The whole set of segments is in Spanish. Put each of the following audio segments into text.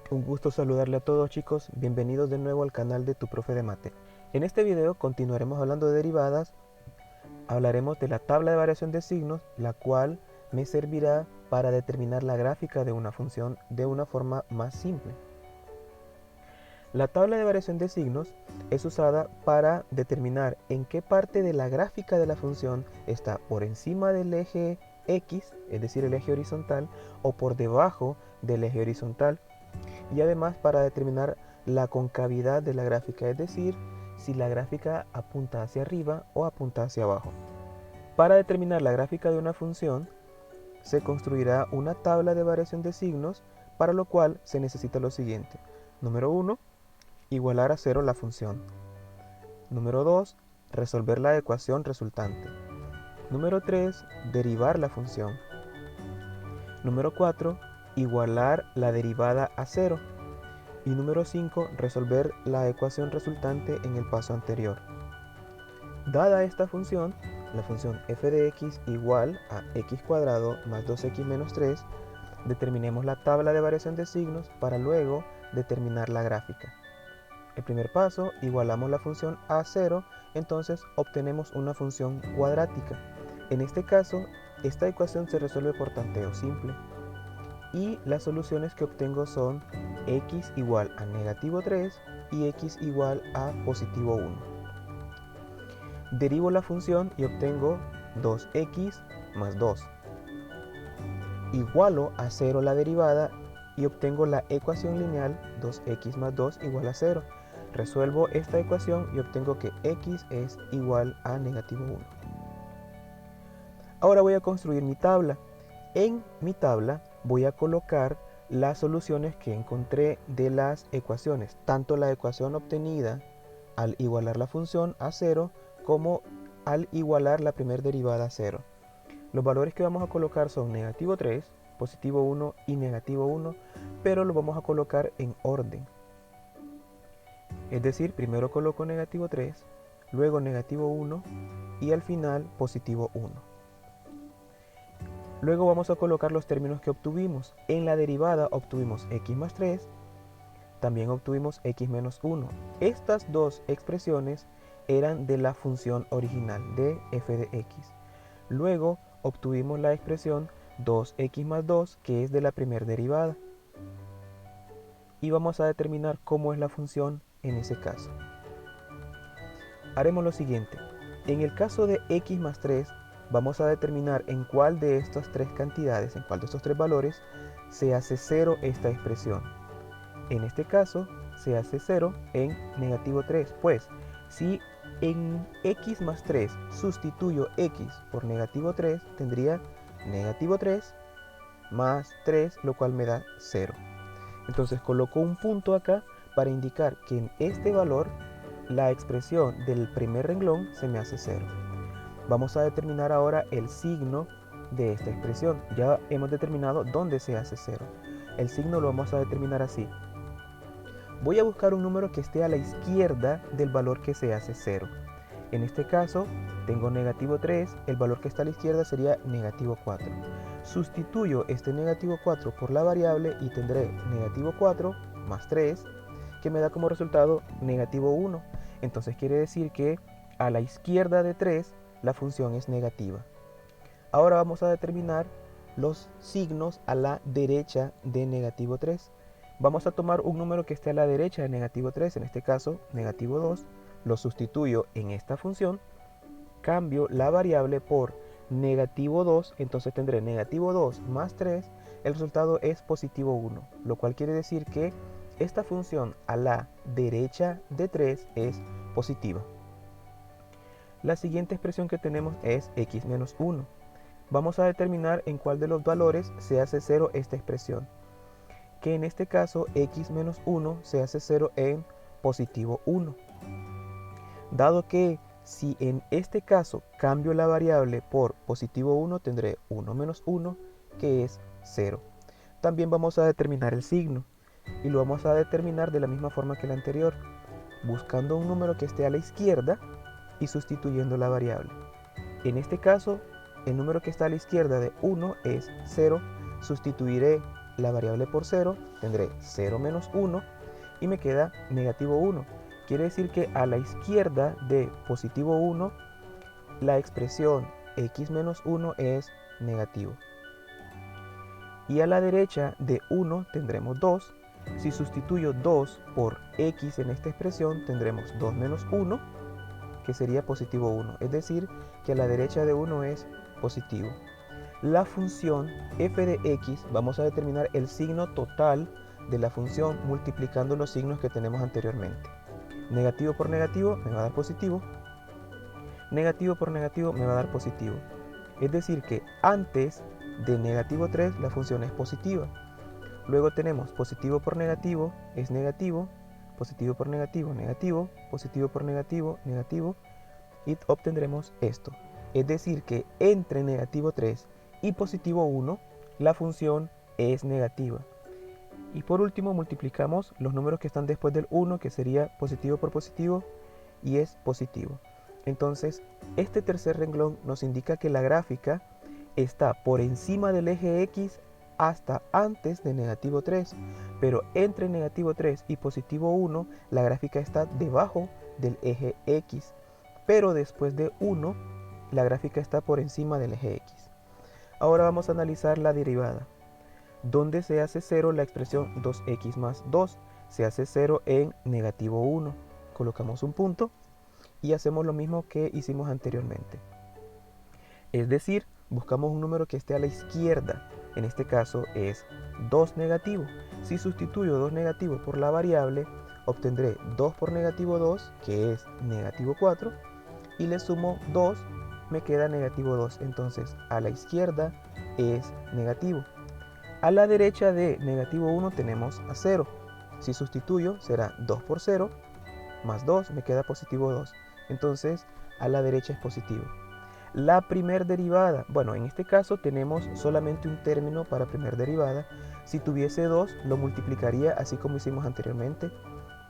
Un gusto saludarle a todos, chicos, bienvenidos de nuevo al canal de Tu Profe de Mate. En este video continuaremos hablando de derivadas, hablaremos de la tabla de variación de signos, la cual me servirá para determinar la gráfica de una función de una forma más simple. La tabla de variación de signos es usada para determinar en qué parte de la gráfica de la función está por encima del eje X, es decir, el eje horizontal, o por debajo del eje horizontal, y además para determinar la concavidad de la gráfica, es decir, si la gráfica apunta hacia arriba o apunta hacia abajo. Para determinar la gráfica de una función, se construirá una tabla de variación de signos, para lo cual se necesita lo siguiente. Número 1, igualar a 0 la función. Número 2, resolver la ecuación resultante. Número 3, derivar la función. Número 4, igualar la derivada a 0. Y número 5, resolver la ecuación resultante en el paso anterior. Dada esta función, la función f de x igual a x cuadrado más 2x menos 3, determinemos la tabla de variación de signos para luego determinar la gráfica. El primer paso, igualamos la función a 0, entonces obtenemos una función cuadrática. En este caso, esta ecuación se resuelve por tanteo simple. Y las soluciones que obtengo son x igual a negativo 3 y x igual a positivo 1. Derivo la función y obtengo 2x más 2. Igualo a 0 la derivada y obtengo la ecuación lineal 2x más 2 igual a 0. Resuelvo esta ecuación y obtengo que x es igual a negativo 1. Ahora voy a construir mi tabla. En mi tabla voy a colocar las soluciones que encontré de las ecuaciones, tanto la ecuación obtenida al igualar la función a 0 como al igualar la primera derivada a 0. Los valores que vamos a colocar son negativo 3, positivo 1 y negativo 1, pero los vamos a colocar en orden. Es decir, primero coloco negativo 3, luego negativo 1 y al final positivo 1. Luego vamos a colocar los términos que obtuvimos. En la derivada obtuvimos x más 3, también obtuvimos x menos 1. Estas dos expresiones eran de la función original de f de x. Luego obtuvimos la expresión 2x más 2, que es de la primera derivada. Y vamos a determinar cómo es la función en ese caso. Haremos lo siguiente. En el caso de x más 3, vamos a determinar en cuál de estas tres cantidades, en cuál de estos tres valores, se hace 0 esta expresión. En este caso, se hace 0 en negativo 3, pues si en x más 3 sustituyo x por negativo 3, tendría negativo 3 más 3, lo cual me da 0. Entonces coloco un punto acá para indicar que en este valor la expresión del primer renglón se me hace 0. Vamos a determinar ahora el signo de esta expresión. Ya hemos determinado dónde se hace 0. El signo lo vamos a determinar así. Voy a buscar un número que esté a la izquierda del valor que se hace 0. En este caso, tengo negativo 3, el valor que está a la izquierda sería negativo 4. Sustituyo este negativo 4 por la variable y tendré negativo 4 más 3, que me da como resultado negativo 1. Entonces quiere decir que a la izquierda de 3 la función es negativa. Ahora vamos a determinar los signos a la derecha de negativo 3. Vamos a tomar un número que esté a la derecha de negativo 3, en este caso negativo 2, lo sustituyo en esta función, cambio la variable por negativo 2, entonces tendré negativo 2 más 3, el resultado es positivo 1, lo cual quiere decir que esta función a la derecha de 3 es positiva. La siguiente expresión que tenemos es x menos 1. Vamos a determinar en cuál de los valores se hace 0 esta expresión, que en este caso x menos 1 se hace 0 en positivo 1. Dado que si en este caso cambio la variable por positivo 1, tendré 1 menos 1, que es 0. También vamos a determinar el signo, y lo vamos a determinar de la misma forma que el anterior, buscando un número que esté a la izquierda y sustituyendo la variable. En este caso, el número que está a la izquierda de 1 es 0, sustituiré la variable por 0, tendré 0 menos 1 y me queda negativo 1. Quiere decir que a la izquierda de positivo 1, la expresión x menos 1 es negativo. Y a la derecha de 1 tendremos 2. Si sustituyo 2 por x en esta expresión, tendremos 2 menos 1, que sería positivo 1. Es decir, que a la derecha de 1 es positivo. La función f de x, vamos a determinar el signo total de la función multiplicando los signos que tenemos anteriormente. Negativo por negativo me va a dar positivo. Negativo por negativo me va a dar positivo. Es decir que antes de negativo 3 la función es positiva. Luego tenemos positivo por negativo es negativo, positivo por negativo, negativo, positivo por negativo, negativo, y obtendremos esto. Es decir que entre negativo 3 y positivo 1 la función es negativa. Y por último multiplicamos los números que están después del 1, que sería positivo por positivo, y es positivo. Entonces, este tercer renglón nos indica que la gráfica está por encima del eje X hasta antes de negativo 3, pero entre negativo 3 y positivo 1, la gráfica está debajo del eje X, pero después de 1, la gráfica está por encima del eje X. Ahora vamos a analizar la derivada. Donde se hace 0 la expresión 2x más 2, se hace 0 en negativo 1. Colocamos un punto y hacemos lo mismo que hicimos anteriormente. Es decir, buscamos un número que esté a la izquierda. En este caso es 2 negativo. Si sustituyo 2 negativo por la variable, obtendré 2 por negativo 2, que es negativo 4, y le sumo 2, me queda negativo 2. Entonces a la izquierda es negativo. A la derecha de negativo 1 tenemos a 0. Si sustituyo será 2 por 0 más 2, me queda positivo 2. Entonces a la derecha es positivo. La primer derivada, bueno, en este caso tenemos solamente un término para primer derivada. Si tuviese 2 lo multiplicaría así como hicimos anteriormente,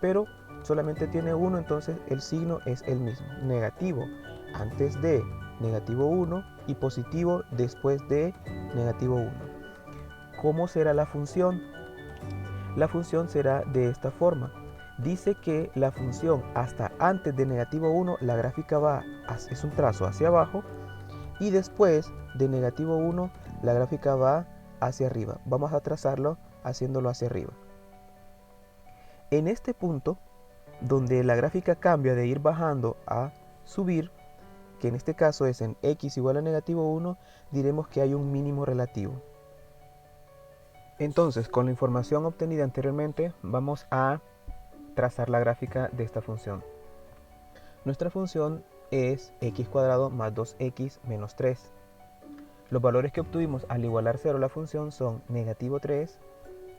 pero solamente tiene 1, entonces el signo es el mismo, negativo antes de negativo 1 y positivo después de negativo 1. ¿Cómo será la función? La función será de esta forma. Dice que la función hasta antes de negativo 1, la gráfica es un trazo hacia abajo, y después de negativo 1, la gráfica va hacia arriba. Vamos a trazarlo haciéndolo hacia arriba. En este punto, donde la gráfica cambia de ir bajando a subir, que en este caso es en x igual a negativo 1, diremos que hay un mínimo relativo. Entonces, con la información obtenida anteriormente, vamos a trazar la gráfica de esta función. Nuestra función es x cuadrado más 2x menos 3. Los valores que obtuvimos al igualar 0 la función son negativo 3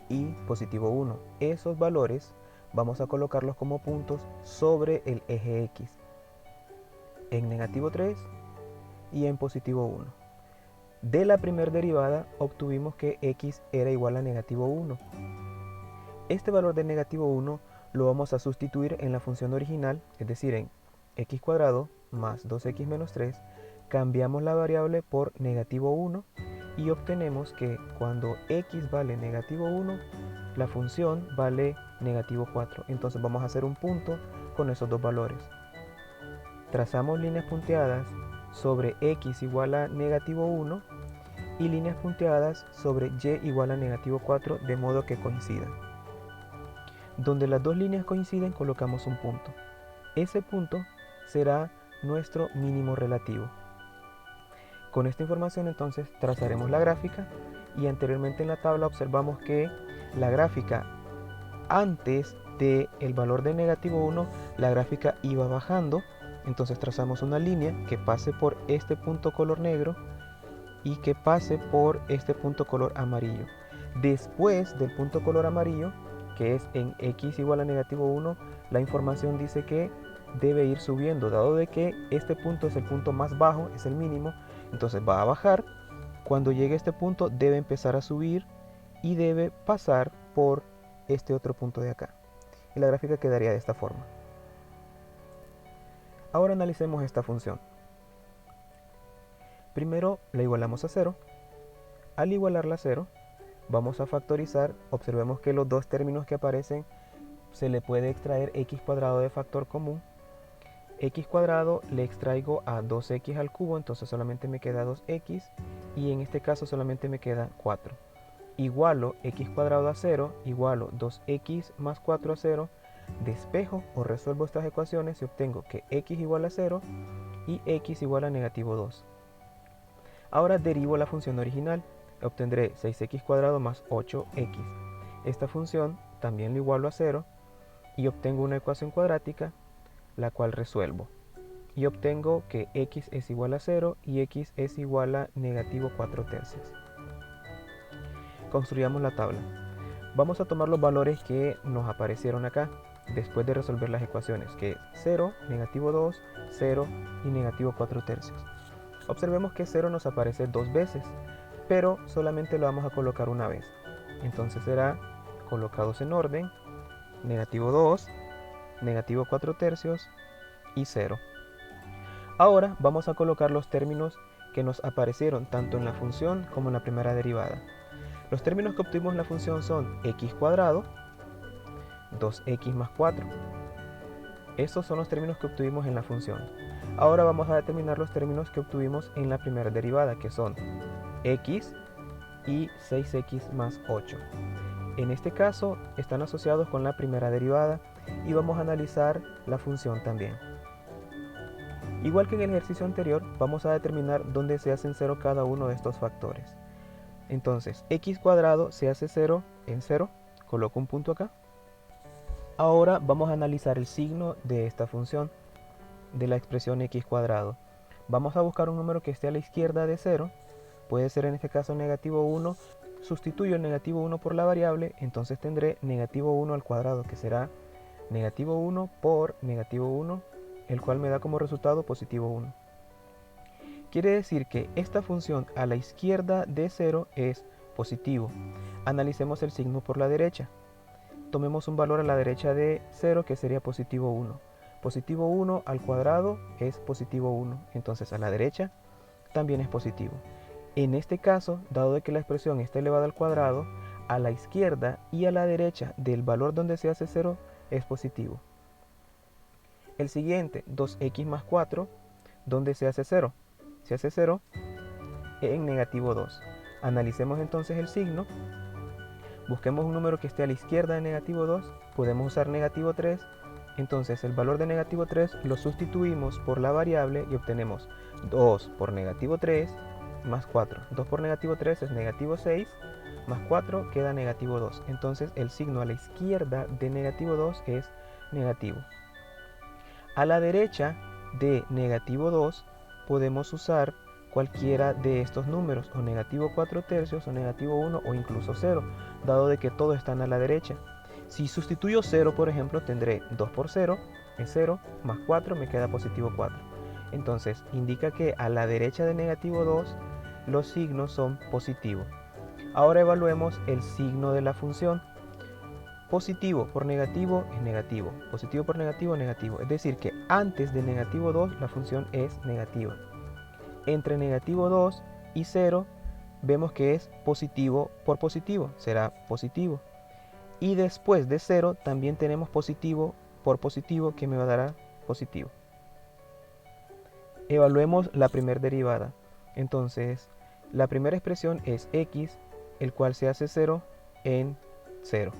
y positivo 1. Esos valores vamos a colocarlos como puntos sobre el eje x, en negativo 3 y en positivo 1. De la primera derivada obtuvimos que x era igual a negativo 1. Este valor de negativo 1 lo vamos a sustituir en la función original, es decir, en x cuadrado más 2x menos 3, cambiamos la variable por negativo 1 y obtenemos que cuando x vale negativo 1, la función vale negativo 4. Entonces vamos a hacer un punto con esos dos valores. Trazamos líneas punteadas sobre x igual a negativo 1 y líneas punteadas sobre y igual a negativo 4 de modo que coincidan. Donde las dos líneas coinciden colocamos un punto. Ese punto será nuestro mínimo relativo. Con esta información entonces trazaremos la gráfica, y anteriormente en la tabla observamos que la gráfica antes del valor de negativo 1, la gráfica iba bajando. Entonces trazamos una línea que pase por este punto color negro y que pase por este punto color amarillo. Después del punto color amarillo, que es en x igual a negativo 1, la información dice que debe ir subiendo, dado de que este punto es el punto más bajo, es el mínimo, entonces va a bajar. Cuando llegue a este punto debe empezar a subir y debe pasar por este otro punto de acá. Y la gráfica quedaría de esta forma. Ahora analicemos esta función. Primero la igualamos a 0. Al igualarla a 0, Vamos a factorizar. Observemos que los dos términos que aparecen se le puede extraer x cuadrado de factor común. X cuadrado le extraigo a 2x al cubo, entonces solamente me queda 2x, y en este caso solamente me queda 4. Igualo x cuadrado a 0, igualo 2x más 4 a 0, despejo o resuelvo estas ecuaciones y obtengo que x igual a 0 y x igual a negativo 2. Ahora derivo la función original, obtendré 6x cuadrado más 8x. Esta función también lo igualo a 0 y obtengo una ecuación cuadrática, la cual resuelvo. Y obtengo que x es igual a 0 y x es igual a negativo 4 tercios. Construyamos la tabla. Vamos a tomar los valores que nos aparecieron acá, después de resolver las ecuaciones, que es 0, negativo 2, 0 y negativo 4 tercios. Observemos que 0 nos aparece dos veces, pero solamente lo vamos a colocar una vez. Entonces será, colocados en orden, negativo 2, negativo 4 tercios y 0. Ahora vamos a colocar los términos que nos aparecieron tanto en la función como en la primera derivada. Los términos que obtuvimos en la función son x cuadrado, 2x más 4. Estos son los términos que obtuvimos en la función. Ahora vamos a determinar los términos que obtuvimos en la primera derivada, que son x y 6x más 8. En este caso están asociados con la primera derivada y vamos a analizar la función también. Igual que en el ejercicio anterior, vamos a determinar dónde se hacen 0 cada uno de estos factores. Entonces, x cuadrado se hace 0 en 0, coloco un punto acá. Ahora vamos a analizar el signo de esta función, de la expresión x cuadrado. Vamos a buscar un número que esté a la izquierda de 0, puede ser en este caso negativo 1. Sustituyo el negativo 1 por la variable, entonces tendré negativo 1 al cuadrado, que será negativo 1 por negativo 1, el cual me da como resultado positivo 1. Quiere decir que esta función a la izquierda de 0 es positivo. Analicemos el signo por la derecha. Tomemos un valor a la derecha de 0 que sería positivo 1. Positivo 1 al cuadrado es positivo 1, entonces a la derecha también es positivo. En este caso, dado de que la expresión está elevada al cuadrado, a la izquierda y a la derecha del valor donde se hace 0 es positivo. El siguiente, 2x más 4, ¿dónde se hace 0? Se hace 0 en negativo 2. Analicemos entonces el signo. Busquemos un número que esté a la izquierda de negativo 2. Podemos usar negativo 3. Entonces el valor de negativo 3 lo sustituimos por la variable y obtenemos 2 por negativo 3 más 4. 2 por negativo 3 es negativo 6, más 4 queda negativo 2. Entonces el signo a la izquierda de negativo 2 es negativo. A la derecha de negativo 2 podemos usar cualquiera de estos números, o negativo 4 tercios, o negativo 1, o incluso 0, dado de que todos están a la derecha. Si sustituyo 0, por ejemplo, tendré 2 por 0, es 0, más 4 me queda positivo 4. Entonces, indica que a la derecha de negativo 2, los signos son positivos. Ahora evaluemos el signo de la función. Positivo por negativo es negativo, positivo por negativo, negativo. Es decir, que antes de negativo 2 la función es negativa. Entre negativo 2 y 0 vemos que es positivo por positivo, será positivo. Y después de 0 también tenemos positivo por positivo, que me va a dar positivo. Evaluemos la primera derivada. Entonces, la primera expresión es x, el cual se hace 0 en 0.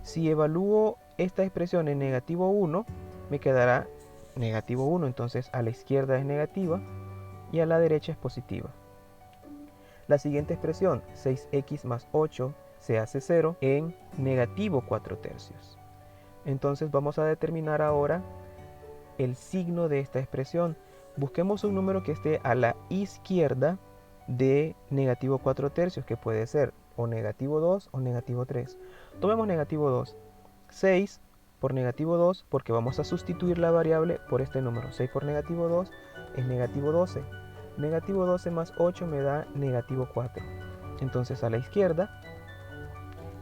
Si evalúo esta expresión en negativo 1, me quedará negativo 1, entonces a la izquierda es negativa y a la derecha es positiva. La siguiente expresión, 6x más 8, se hace 0 en negativo 4 tercios. Entonces vamos a determinar ahora el signo de esta expresión. Busquemos un número que esté a la izquierda de negativo 4 tercios, que puede ser o negativo 2 o negativo 3. Tomemos negativo 2. 6 por negativo 2, porque vamos a sustituir la variable por este número. 6 por negativo 2 es negativo 12. Negativo 12 más 8 me da negativo 4. Entonces a la izquierda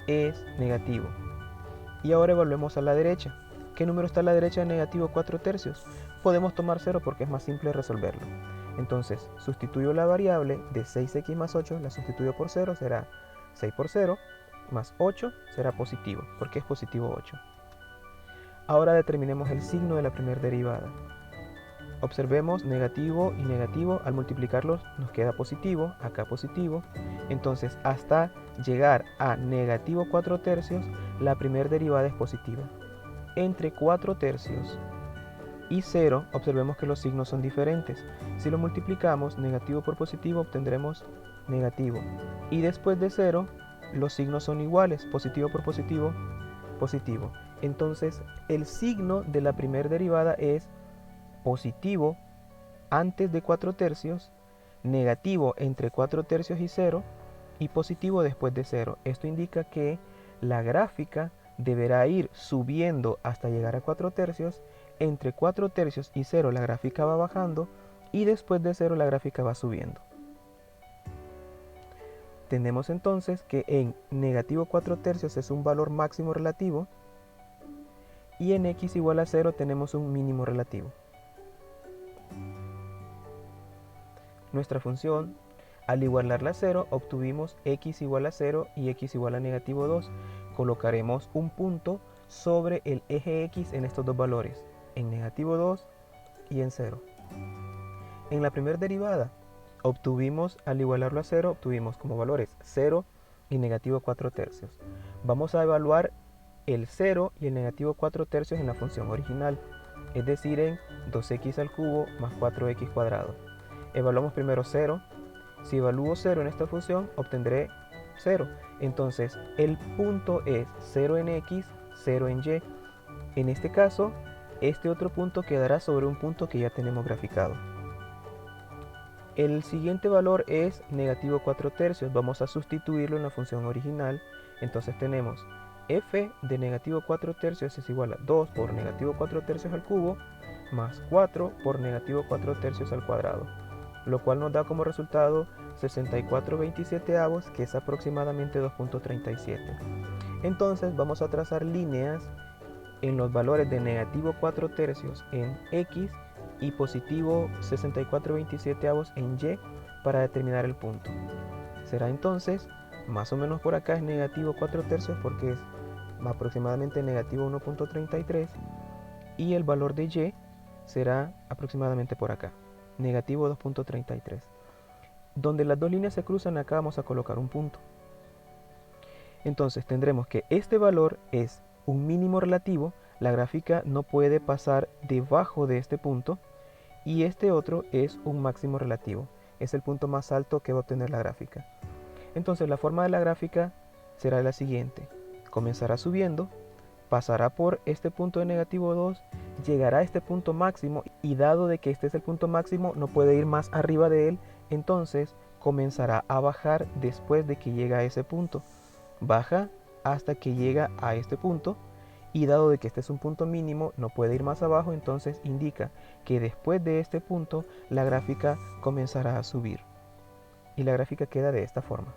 es negativo. Y ahora evaluemos a la derecha. ¿Qué número está a la derecha de negativo 4 tercios? Podemos tomar 0 porque es más simple resolverlo. Entonces sustituyo la variable de 6x más 8, la sustituyo por 0, será 6 por 0 más 8 será positivo, porque es positivo 8. Ahora determinemos el signo de la primera derivada. Observemos negativo y negativo, al multiplicarlos nos queda positivo, acá positivo. Entonces hasta llegar a negativo 4 tercios, la primera derivada es positiva. Entre 4 tercios y 0, observemos que los signos son diferentes. Si lo multiplicamos, negativo por positivo, obtendremos negativo. Y después de 0, los signos son iguales, positivo por positivo, positivo. Entonces, el signo de la primera derivada es positivo antes de 4 tercios, negativo entre 4 tercios y 0, y positivo después de 0. Esto indica que la gráfica deberá ir subiendo hasta llegar a 4 tercios, entre 4 tercios y 0 la gráfica va bajando, y después de 0 la gráfica va subiendo. Tenemos entonces que en negativo 4 tercios es un valor máximo relativo, y en x igual a 0 tenemos un mínimo relativo. Nuestra función, al igualarla a 0, obtuvimos x igual a 0 y x igual a negativo 2. Colocaremos un punto sobre el eje x en estos dos valores, en negativo 2 y en 0. En la primera derivada, obtuvimos, al igualarlo a 0, obtuvimos como valores 0 y negativo 4 tercios. Vamos a evaluar el 0 y el negativo 4 tercios en la función original, es decir, en 2x al cubo más 4x cuadrado. Evaluamos primero 0. Si evalúo 0 en esta función, obtendré 0. Entonces, el punto es 0 en x, 0 en y. En este caso, este otro punto quedará sobre un punto que ya tenemos graficado. El siguiente valor es negativo 4 tercios. Vamos a sustituirlo en la función original. Entonces tenemos f de negativo 4 tercios es igual a 2 por negativo 4 tercios al cubo más 4 por negativo 4 tercios al cuadrado, lo cual nos da como resultado 64/27, que es aproximadamente 2.37. Entonces vamos a trazar líneas en los valores de negativo 4 tercios en x y positivo 64/27 en y para determinar el punto. Será entonces, más o menos por acá es negativo 4 tercios porque es aproximadamente negativo 1.33, y el valor de y será aproximadamente por acá, negativo 2.33. Donde las dos líneas se cruzan, acá vamos a colocar un punto. Entonces tendremos que este valor es un mínimo relativo, la gráfica no puede pasar debajo de este punto, y este otro es un máximo relativo, es el punto más alto que va a obtener la gráfica. Entonces la forma de la gráfica será la siguiente: comenzará subiendo, pasará por este punto de negativo 2, llegará a este punto máximo, y dado de que este es el punto máximo, no puede ir más arriba de él, entonces comenzará a bajar después de que llega a ese punto. Baja hasta que llega a este punto, y dado de que este es un punto mínimo, no puede ir más abajo, entonces indica que después de este punto la gráfica comenzará a subir. Y la gráfica queda de esta forma.